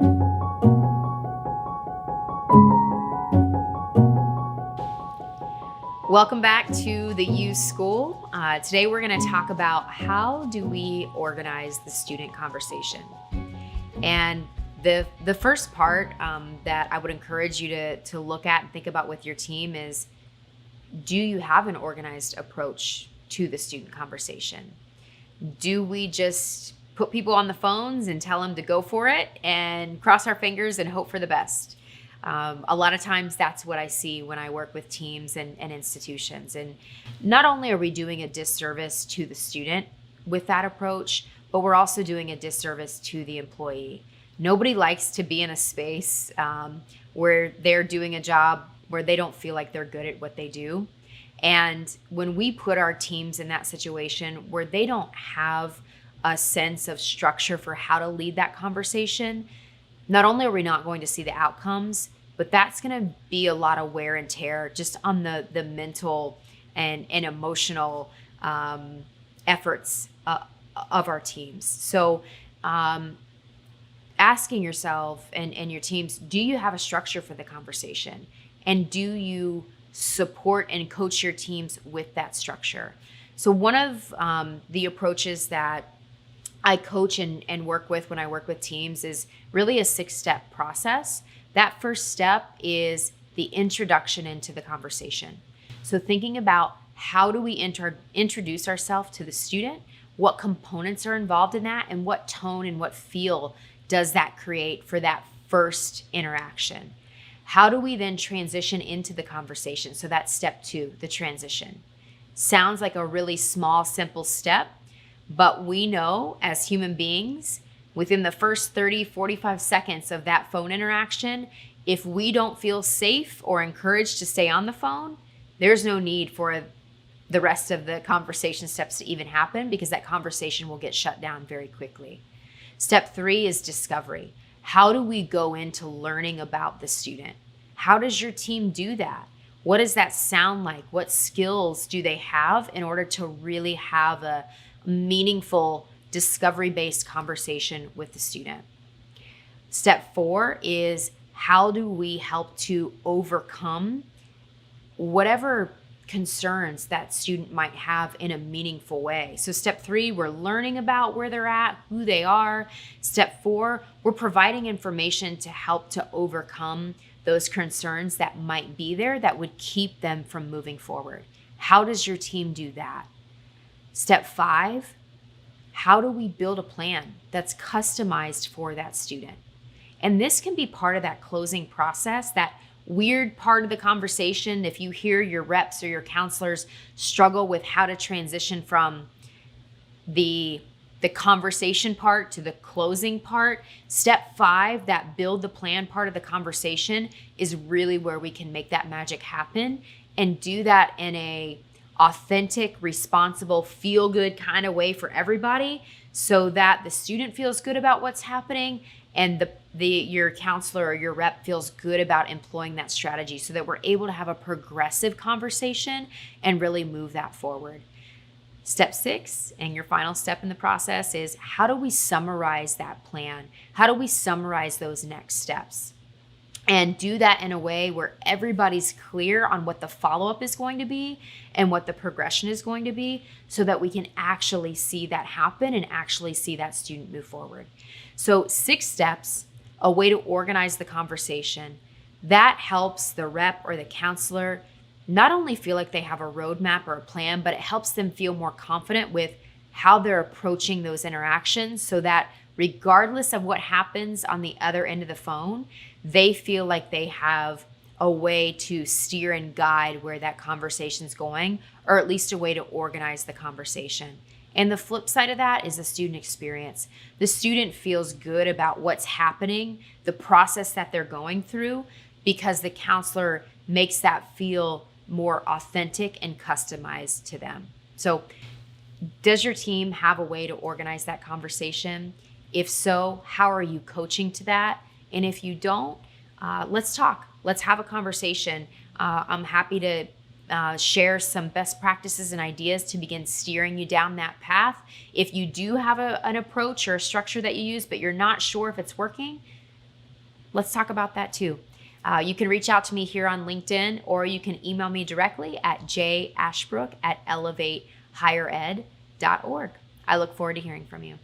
Welcome back to the U School. Today we're going to talk about how do we organize the student conversation. And the first part that I would encourage you to look at and think about with your team is, do you have an organized approach to the student conversation? Do we just put people on the phones and tell them to go for it and cross our fingers and hope for the best? A lot of times that's what I see when I work with teams and institutions. And not only are we doing a disservice to the student with that approach, but we're also doing a disservice to the employee. Nobody likes to be in a space where they're doing a job where they don't feel like they're good at what they do. And when we put our teams in that situation where they don't have a sense of structure for how to lead that conversation, not only are we not going to see the outcomes, but that's going to be a lot of wear and tear just on the mental and emotional efforts of our teams. So asking yourself and your teams, do you have a structure for the conversation? And do you support and coach your teams with that structure? So one of the approaches that I coach and work with when I work with teams is really a 6-step process. That first step is the introduction into the conversation. So thinking about, how do we introduce ourselves to the student? What components are involved in that? And what tone and what feel does that create for that first interaction? How do we then transition into the conversation? So that's step 2, the transition. Sounds like a really small, simple step, but we know as human beings, within the first 30, 45 seconds of that phone interaction, if we don't feel safe or encouraged to stay on the phone, there's no need for the rest of the conversation steps to even happen, because that conversation will get shut down very quickly. Step 3 is discovery. How do we go into learning about the student? How does your team do that? What does that sound like? What skills do they have in order to really have a meaningful discovery-based conversation with the student? Step 4 is, how do we help to overcome whatever concerns that student might have in a meaningful way? So step 3, we're learning about where they're at, who they are. Step 4, we're providing information to help to overcome those concerns that might be there that would keep them from moving forward. How does your team do that? Step 5, how do we build a plan that's customized for that student? And this can be part of that closing process, that weird part of the conversation. If you hear your reps or your counselors struggle with how to transition from the conversation part to the closing part, step 5, that build the plan part of the conversation, is really where we can make that magic happen and do that in a authentic, responsible, feel-good kind of way for everybody, so that the student feels good about what's happening and your counselor or your rep feels good about employing that strategy, so that we're able to have a progressive conversation and really move that forward. Step 6, and your final step in the process, is, how do we summarize that plan? How do we summarize those next steps? And do that in a way where everybody's clear on what the follow-up is going to be and what the progression is going to be, so that we can actually see that happen and actually see that student move forward. So 6 steps, a way to organize the conversation. That helps the rep or the counselor not only feel like they have a roadmap or a plan, but it helps them feel more confident with how they're approaching those interactions, so that regardless of what happens on the other end of the phone, they feel like they have a way to steer and guide where that conversation's going, or at least a way to organize the conversation. And the flip side of that is the student experience. The student feels good about what's happening, the process that they're going through, because the counselor makes that feel more authentic and customized to them. So, does your team have a way to organize that conversation? If so, how are you coaching to that? And if you don't, let's talk. Let's have a conversation. I'm happy to share some best practices and ideas to begin steering you down that path. If you do have an approach or a structure that you use, but you're not sure if it's working, let's talk about that too. You can reach out to me here on LinkedIn, or you can email me directly at jashbrook@elevatehighered.org. I look forward to hearing from you.